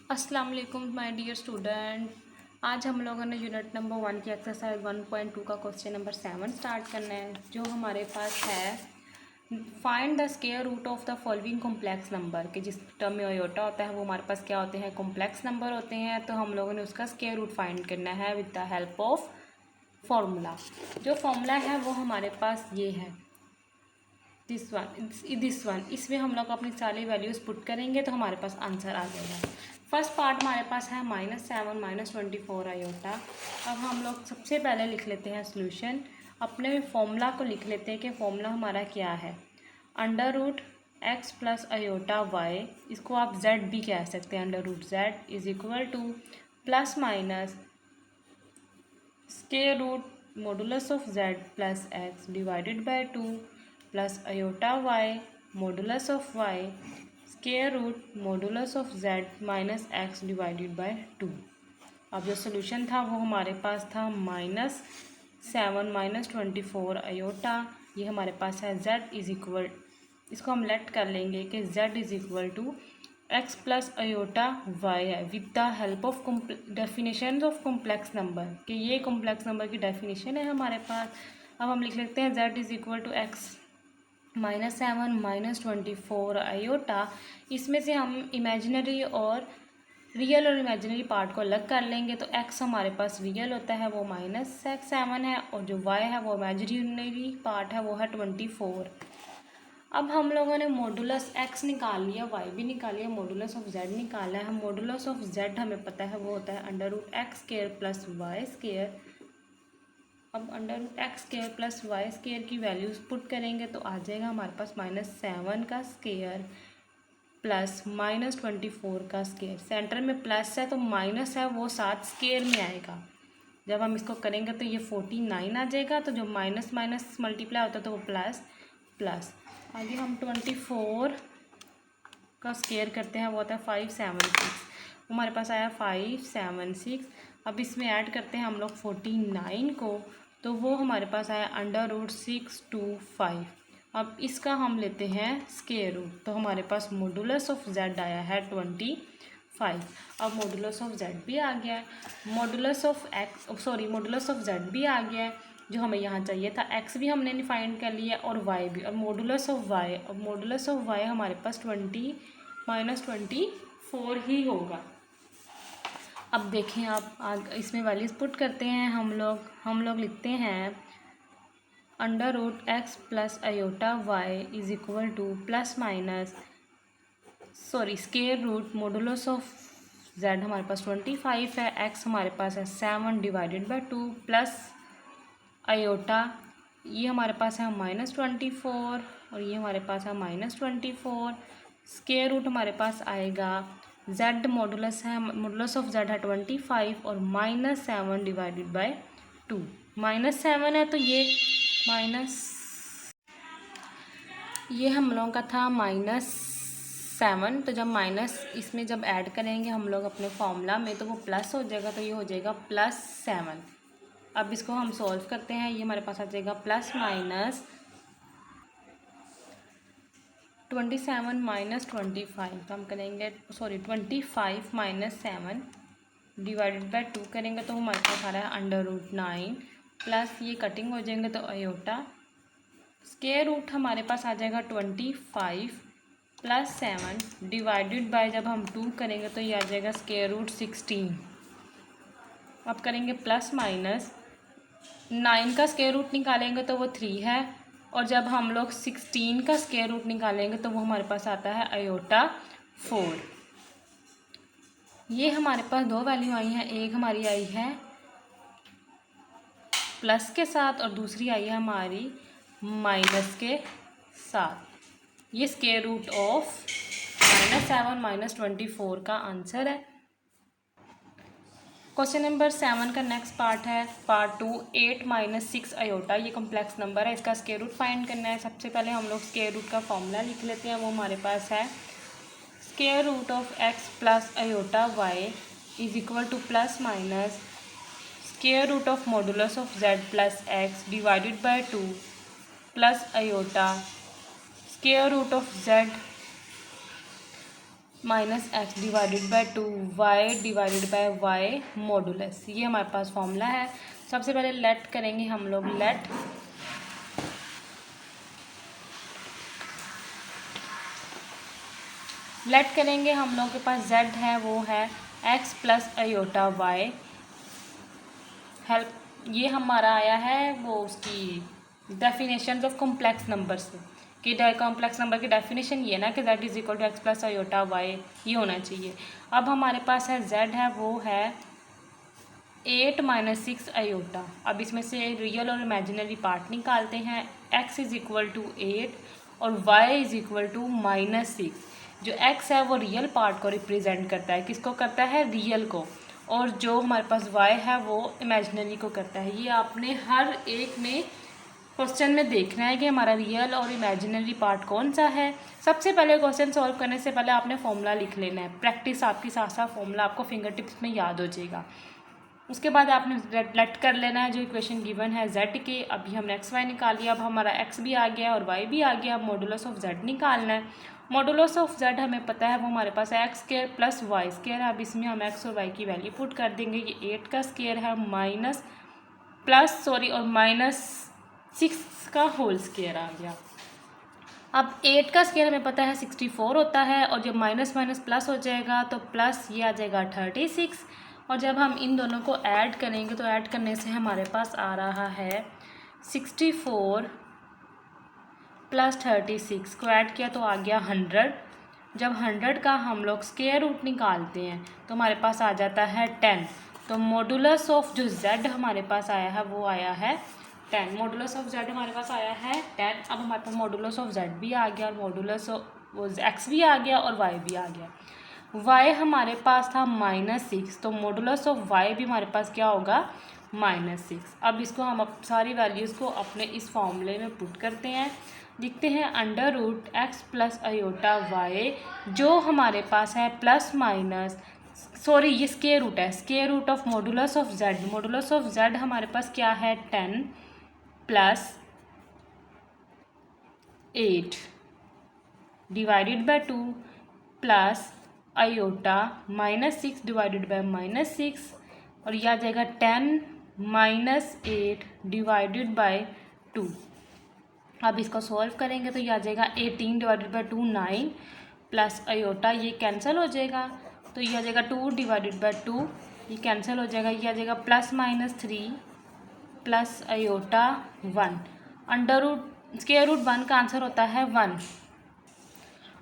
अस्सलाम वालेकुम my dear student. आज हम लोगों ने यूनिट नंबर 1 की एक्सरसाइज 1.2 का क्वेश्चन नंबर 7 स्टार्ट करना है, जो हमारे पास है find the square root of the following complex number. कि जिस टर्म में आयोटा होता है वो हमारे पास क्या होते हैं, कॉम्प्लेक्स नंबर होते हैं। तो हम लोगों ने उसका स्क्वायर रूट फाइंड करना है with the help of formula. जो फार्मूला है वो हमारे पास ये है, दिस वन। इसमें हम लोग अपनी सारी वैल्यूज़ पुट करेंगे तो हमारे पास आंसर आ जाएगा। फर्स्ट पार्ट हमारे पास है -7 -24 आयोटा। अब हम लोग सबसे पहले लिख लेते हैं सोल्यूशन। अपने फॉर्मूला को लिख लेते हैं कि फॉर्मूला हमारा क्या है। √x प्लस आयोटा y, इसको आप z भी कह सकते हैं। √z is equal to plus minus square root modulus of z plus x divided by 2 plus iota y modulus of y square root modulus of z minus x divided by 2। अब जो solution था वो हमारे पास था -7 -24 iota. ये हमारे पास है z इज इक्वल, इसको हम लेट कर लेंगे कि z is equal to x plus iota y है with the help of definition of complex number. कि ये कॉम्प्लेक्स नंबर की डेफिनेशन है हमारे पास। अब हम लिख लेते हैं z is equal to x -7 -24 iota. इसमें से हम इमेजिनरी और रियल और इमेजिनरी पार्ट को अलग कर लेंगे। तो x हमारे पास रियल होता है, वो -7 है, और जो y है वो इमेजिनरी पार्ट है, वो है 24। अब हम लोगों ने मॉडुलस x निकाल लिया, y भी निकाल लिया, मॉडुलस ऑफ z निकाला है। हम मॉडुलस ऑफ z हमें पता है वो होता है √x² प्लस y²। अब √x² प्लस y² की वैल्यूज़ पुट करेंगे तो आ जाएगा हमारे पास -7 का स्क्वायर प्लस -24 का स्क्वायर। सेंटर में प्लस है तो माइनस है वो साथ स्क्वायर में आएगा। जब हम इसको करेंगे तो ये 49 आ जाएगा। तो जो माइनस माइनस मल्टीप्लाई होता है तो वो प्लस प्लस। आगे हम 24 का स्क्वायर करते हैं, वो होता है 576। हमारे पास आया 576। अब इसमें ऐड करते हैं हम लोग 49 को, तो वो हमारे पास आया √625। अब इसका हम लेते हैं स्क्वायर रूट, तो हमारे पास मॉडुलस ऑफ z आया है 25। अब मॉडुलस ऑफ z भी आ गया है, मॉडुलस ऑफ z भी आ गया है जो हमें यहाँ चाहिए था। x भी हमने फाइंड कर लिया और y भी। और मॉडुलस ऑफ y, अब मॉडुलस ऑफ y हमारे पास 20 -24 ही होगा। अब देखें आप इसमें वैल्यूज पुट करते हैं हम लोग लिखते हैं √x plus iota y is equal to plus minus square root modulus of z हमारे पास 25 है, x हमारे पास है 7 डिवाइडेड बाय 2 प्लस आयोटा ये हमारे पास है -24 और ये हमारे पास है -24। स्क्वायर रूट हमारे पास आएगा z मॉडुलस ऑफ z है 25 और -7 डिवाइडेड बाय 2। -7 है तो ये हम लोगों का था -7। तो जब माइनस इसमें जब ऐड करेंगे हम लोग अपने फॉर्मूला में तो वो प्लस हो जाएगा, तो ये हो जाएगा +7। अब इसको हम सॉल्व करते हैं, ये हमारे पास आ जाएगा प्लस माइनस 27 -25। तो हम करेंगे 25 -7 डिवाइडेड बाय 2 करेंगे तो हमारे पास आ रहा है √9 प्लस ये कटिंग हो जाएंगे तो आयोटा। स्क्वायर रूट हमारे पास आ जाएगा 25 प्लस 7 डिवाइडेड बाय जब हम 2 करेंगे तो ये आ जाएगा स्क्वायर रूट 16। अब करेंगे प्लस माइनस 9 का स्क्वायर रूट निकालेंगे तो वो 3 है, और जब हम लोग 16 का स्क्वायर रूट निकालेंगे तो वो हमारे पास आता है आयोटा 4। ये हमारे पास दो वैल्यू आई हैं, एक हमारी आई है प्लस के साथ और दूसरी आई है हमारी माइनस के साथ। ये स्क्वायर रूट ऑफ -7 -24 का आंसर है। क्वेश्चन नंबर 7 का नेक्स्ट पार्ट है पार्ट 2 8 -6 आयोटा। ये कॉम्प्लेक्स नंबर है, इसका स्क्वायर रूट फाइंड करना है। सबसे पहले हम लोग स्क्वायर रूट का फॉर्मूला लिख लेते हैं, वो हमारे पास है square root of x plus iota y is equal to plus minus square root of modulus of z plus x divided by 2 plus iota square root of z minus x divided by 2 y divided by y modulus, ये हमारे पास formula है। सबसे पहले late करेंगे हम लोग, late करेंगे हम लोग के पास z है वो है x plus iota y। Help, ये हमारा आया है वो उसकी डेफिनेशन ऑफ कॉम्प्लेक्स नंबर से, कि कॉम्प्लेक्स नंबर की डेफिनेशन ये ना कि z is equal to x plus iota y, ये होना चाहिए। अब हमारे पास है z है वो है 8 माइनस 6 अयोटा। अब इसमें से रियल और इमेजिनरी पार्ट निकालते हैं। x इज इक्वल टू 8 और y इज इक्वल टू -6। जो x है वो रियल पार्ट को रिप्रेजेंट करता है, किसको करता है, रियल को, और जो हमारे पास y है वो इमेजिनरी को करता है। ये आपने हर एक में क्वेश्चन में देखना है कि हमारा रियल और इमेजिनरी पार्ट कौन सा है। सबसे पहले क्वेश्चन सॉल्व करने से पहले आपने फॉर्मूला लिख लेना है। प्रैक्टिस आपकी साथ साथ फॉर्मूला आपको फिंगर टिप्स में याद हो जाएगा। उसके बाद आपने लेट कर लेना है जो इक्वेशन गिवन है z के। अभी हमने एक्स वाई निकाल लिया, अब हमारा x भी आ गया और y भी आ गया। अब मॉडुलस ऑफ z निकालना है। मॉडुलस ऑफ z हमें पता है वो हमारे पास x square plus y square है। अब इसमें हम x और y की वैल्यू पुट कर देंगे। ये 8 का स्क्वायर है और -6 का होल स्क्वायर आ गया। अब 8 का स्क्वायर हमें पता है 64 होता है, और जब माइनस माइनस प्लस हो जाएगा तो प्लस ये आ जाएगा 36। और जब हम इन दोनों को ऐड करेंगे तो ऐड करने से हमारे पास आ रहा है 64 प्लस 36 को ऐड किया तो आ गया 100। जब 100 का हम लोग स्क्वायर रूट निकालते हैं तो हमारे पास आ जाता है 10। तो मॉडुलस ऑफ जो z हमारे पास आया है वो आया है 10। मॉडुलस ऑफ z हमारे पास आया है 10। अब हमारे पास मॉडुलस ऑफ z भी आ गया और मॉडुलस ऑफ x भी आ गया और y भी आ गया। y हमारे पास था -6, तो मॉडुलस ऑफ y भी हमारे पास क्या होगा, -6। अब इसको हम सारी वैल्यूज़ को अपने इस फॉर्मूले में पुट करते हैं। लिखते हैं under root x plus iota y, जो हमारे पास है प्लस माइनस ये स्क्वायर रूट है, square root of modulus of z। Modulus of z हमारे पास क्या है 10 plus 8 divided by 2 plus iota -6 divided by -6, और यह आ जाएगा 10 माइनस 8 डिवाइडेड बाय 2। अब इसको सॉल्व करेंगे तो यह आ जाएगा 18 डिवाइडेड बाय 2 9 प्लस अयोटा, ये कैंसिल हो जाएगा तो यह आ जाएगा 2 डिवाइडेड बाय 2, ये कैंसिल हो जाएगा। यह आ जाएगा +-3 plus iota 1। Under root square root 1 का आंसर होता है 1।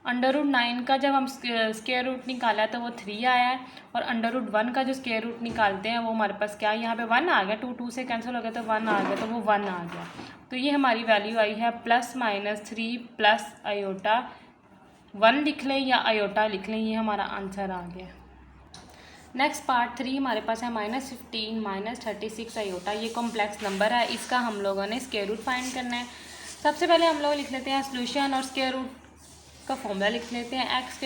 अंडर रूट 9 का जब हम स्क्वायर रूट निकाला है तो वो 3 आया है, और अंडर रूट 1 का जो स्क्वायर रूट निकालते हैं वो हमारे पास क्या है, यहाँ पे 1 आ गया। 2 से कैंसिल हो गया तो 1 आ गया, तो वो 1 आ गया। तो ये हमारी वैल्यू आई है +-3 प्लस अयोटा 1 लिख लें या अयोटा लिख लें, ये हमारा आंसर आ गया। नेक्स्ट पार्ट 3 हमारे पास है -15 -36 अयोटा। ये कॉम्प्लेक्स नंबर है, इसका हम लोगों ने स्क्वायर रूट फाइंड करना है। सबसे पहले हम लोग लिख लेते हैं सोल्यूशन और स्क्वायर रूट का फॉर्मूला लिख लेते हैं। X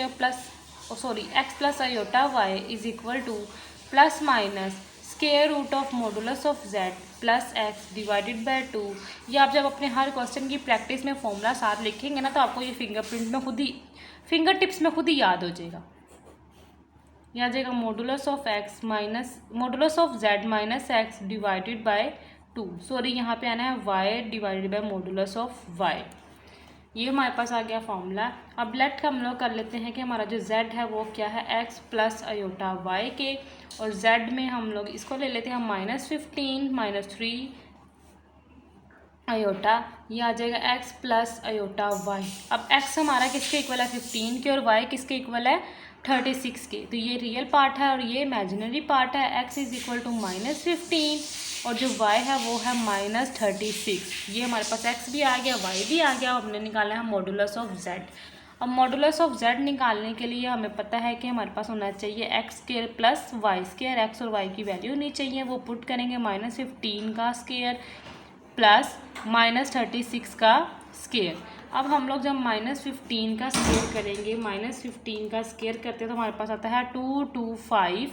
plus iota y is equal to plus minus square root of modulus of z plus x divided by 2। ये आप जब अपने हर क्वेश्चन की प्रैक्टिस में फॉर्मूला साथ लिखेंगे ना तो आपको ये फिंगर टिप्स में खुद ही याद हो जाएगा। यह आ जाएगा modulus of z minus x divided by 2। यहाँ पे आना है y divided by modulus of y। ये हमारे पास आ गया फॉर्मूला। अब लेट हम लोग कर लेते हैं कि हमारा जो z है वो क्या है x प्लस अयोटा y के, और z में हम लोग इसको ले लेते हैं -15 -3 अयोटा, ये आ जाएगा x प्लस अयोटा y। अब x हमारा किसके इक्वल है 15 के, और y किसके इक्वल है 36 के। तो ये रियल पार्ट है और ये इमेजिनरी पार्ट है। x इज इक्वल टू -15 और जो y है वो है -36। ये हमारे पास x भी आ गया, y भी आ गया। हमने निकाला है मॉडुलस ऑफ z। अब मॉडुलस ऑफ z निकालने के लिए हमें पता है कि हमारे पास होना चाहिए x square plus y square. X और y की वैल्यू नहीं चाहिए, वो पुट करेंगे -15 का स्क्वायर प्लस -36 का स्क्वायर। अब हम लोग जब -15 का स्क्वायर करेंगे, -15 का स्क्वायर करते हैं तो हमारे पास आता है 225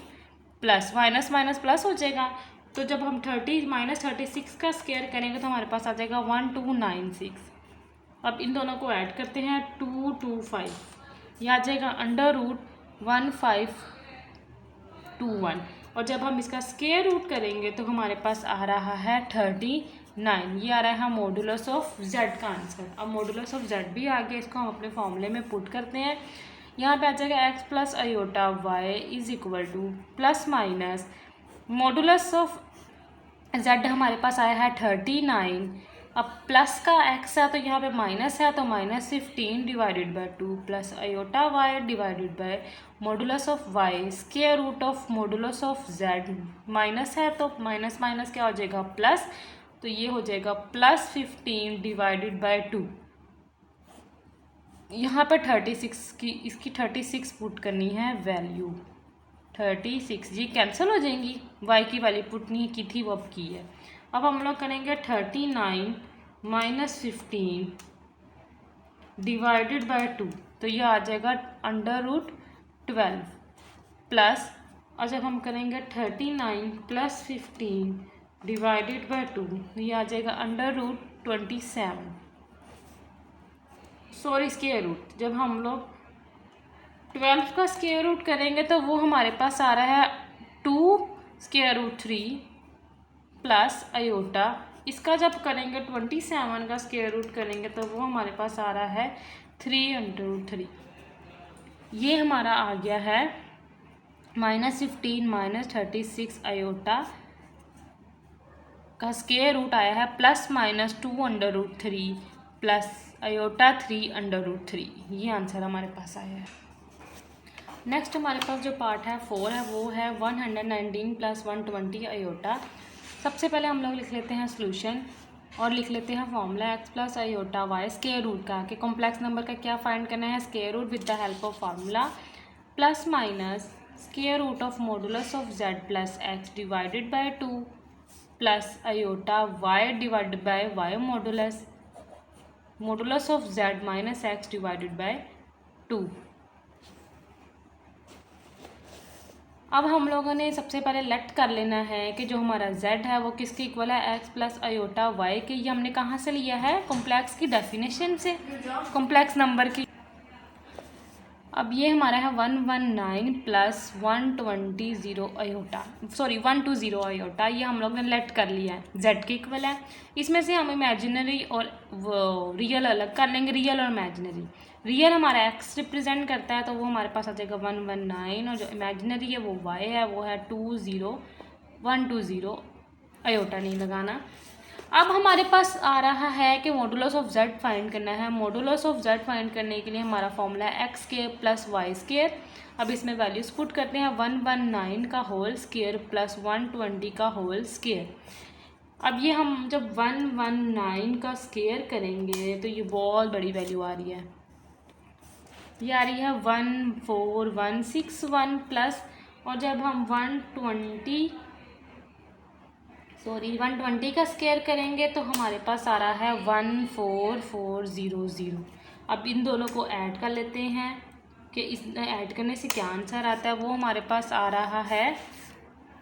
प्लस माइनस माइनस प्लस हो जाएगा। तो जब हम -36 का स्क्वायर करेंगे तो हमारे पास आ जाएगा 1296। अब इन दोनों को ऐड करते हैं 225 ये आ जाएगा √1521। और जब हम इसका स्क्वायर रूट करेंगे तो हमारे पास आ रहा है 39। ये आ रहा है मॉडुलस ऑफ जेड का आंसर। अब मॉडुलस ऑफ जेड भी आ गया, इसको हम अपने फॉर्मूले में पुट करते हैं। यहाँ पे आ जाएगा x plus iota y is equal to plus minus modulus of z हमारे पास आया है 39। अब प्लस का x है तो यहाँ पे माइनस है, तो -15 divided by 2 plus iota y divided by modulus of y square root of modulus of z। Minus है तो माइनस माइनस क्या हो जाएगा प्लस, तो ये हो जाएगा +15 डिवाइडेड बाय 2। यहाँ पर 36 की इसकी 36 पुट करनी है वैल्यू 36। ये कैंसिल हो जाएंगी, y की वैल्यू पुट नहीं की थी वो अब की है। अब हम लोग करेंगे 39 - 15 डिवाइडेड बाय 2, तो ये आ जाएगा √12 प्लस, और जब हम करेंगे 39 + 15 डिवाइडेड बाय 2, ये आ जाएगा √27। सॉरी स्क्वायर रूट, जब हम लोग 12 का स्क्वायर रूट करेंगे तो वो हमारे पास आ रहा है 2√3 प्लस आयोटा। इसका जब करेंगे 27 का स्क्वायर रूट करेंगे तो वो हमारे पास आ रहा है 3√3। ये हमारा आ गया है -15 - 36 आयोटा का स्क्वायर रूट आया है प्लस माइनस 2√3 प्लस आयोटा 3√3। ये आंसर हमारे पास आया है। नेक्स्ट हमारे पास जो पार्ट है 4 है वो है 119 + 120 आयोटा। सबसे पहले हम लोग लिख लेते हैं सोल्यूशन और लिख लेते हैं formula x plus iota y square root का, कि कॉम्प्लेक्स नंबर का क्या फाइंड करना है square root with the help of formula plus minus square root of modulus of z plus x divided by 2 plus iota y divided by y modulus of z minus x divided by 2। अब हम लोगों ने सबसे पहले late कर लेना है कि जो हमारा z है वो किसके इक्वल है x प्लस आयोटा y के। ये हमने कहाँ से लिया है कॉम्प्लेक्स की डेफिनेशन से, कॉम्प्लेक्स नंबर की। अब ये हमारा है 119 + 120 आयोटा, सॉरी 120 आयोटा। ये हम लोग ने लेट कर लिया है, z के इक्वल है। इसमें से हम इमेजिनरी और रियल अलग कर लेंगे, रियल और इमेजिनरी। रियल हमारा x रिप्रेजेंट करता है तो वो हमारे पास आ जाएगा 119, और जो इमेजिनरी है वो y है, वो है 120 आयोटा नहीं लगाना। अब हमारे पास आ रहा है कि मॉडुलस ऑफ z फाइंड करना है। मॉडुलस ऑफ z फाइंड करने के लिए हमारा फॉर्मूला है x² + y²। अब इसमें वैल्यूज पुट करते हैं 119 का होल स्क्वायर प्लस 120 का होल स्क्वायर। अब ये हम जब 119 का स्क्वायर करेंगे तो ये बहुत बड़ी वैल्यू आ रही है, ये आ रही है 14161 प्लस, और जब हम 120 का स्क्वायर करेंगे तो हमारे पास आ रहा है 14400। अब इन दोनों को ऐड कर लेते हैं कि इस ऐड करने से क्या आंसर आता है। वो हमारे पास आ रहा है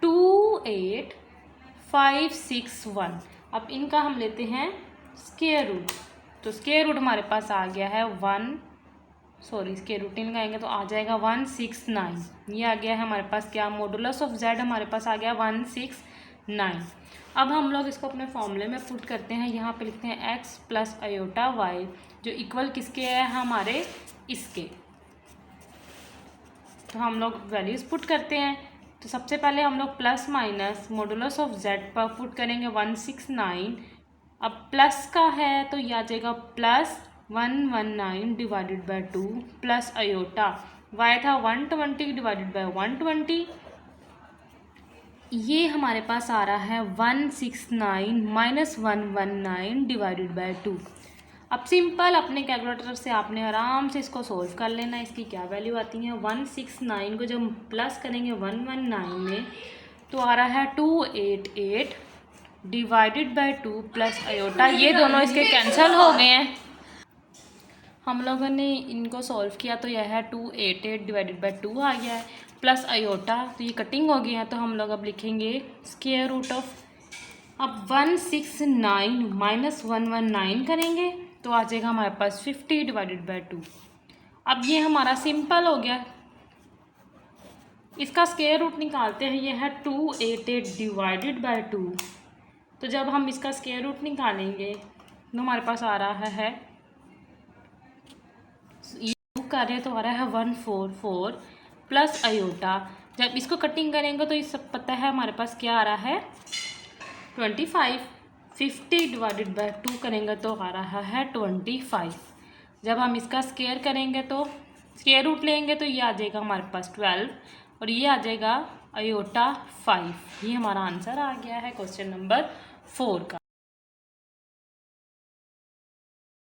28561। अब इनका हम लेते हैं स्क्वायर रूट, तो स्क्वायर रूट हमारे पास आ गया है स्क्वायर रूट नहीं लगाएंगे तो आ जाएगा 169। ये आ गया है हमारे पास क्या, मॉडुलस ऑफ z हमारे पास आ गया 169। अब हम लोग इसको अपने फॉर्मूले में पुट करते हैं। यहाँ पे लिखते हैं x प्लस आयोटा y जो इक्वल किसके है हमारे इसके। तो हम लोग वैल्यूज पुट करते हैं। तो सबसे पहले हम लोग plus minus modulus of z पर पुट करेंगे 169। अब प्लस का है तो ये आ जाएगा plus 119 divided by 2 plus iota y था 120 डिवाइडेड बाय 120। ये हमारे पास आ रहा है 169 - 119 डिवाइडेड बाय 2। अब सिंपल अपने कैलकुलेटर से आपने आराम से इसको सोल्व कर लेना। इसकी क्या वैल्यू आती है, 169 को जब प्लस करेंगे 119 में तो आ रहा है 288 डिवाइडेड बाय 2 प्लस आयोटा। ये दोनों इसके कैंसिल हो गए हैं। हम लोगों ने इनको सॉल्व किया तो यह है 288 डिवाइडेड बाय 2 आ गया है प्लस आयोटा, तो ये कटिंग हो गई है। तो हम लोग अब लिखेंगे स्क्वायर रूट ऑफ, अब 169 - 119 करेंगे तो आ जाएगा हमारे पास 50 डिवाइडेड बाय 2। अब ये हमारा सिंपल हो गया। इसका स्क्वायर रूट निकालते हैं। ये है 288 डिवाइडेड बाय 2। तो जब हम इसका स्क्वायर रूट निकालेंगे तो हमारे पास आ रहा है, ये कर रहे हैं तो आ रहा है 144 प्लस अयोटा। जब इसको कटिंग करेंगे तो ये सब पता है हमारे पास क्या आ रहा है 25। 50 डिवाइडेड बाय 2 करेंगे तो आ रहा है 25। जब हम इसका स्क्वायर करेंगे तो स्क्वायर रूट लेंगे तो ये आ जाएगा हमारे पास 12 और ये आ जाएगा अयोटा 5। ये हमारा आंसर आ गया है क्वेश्चन नंबर 4 का।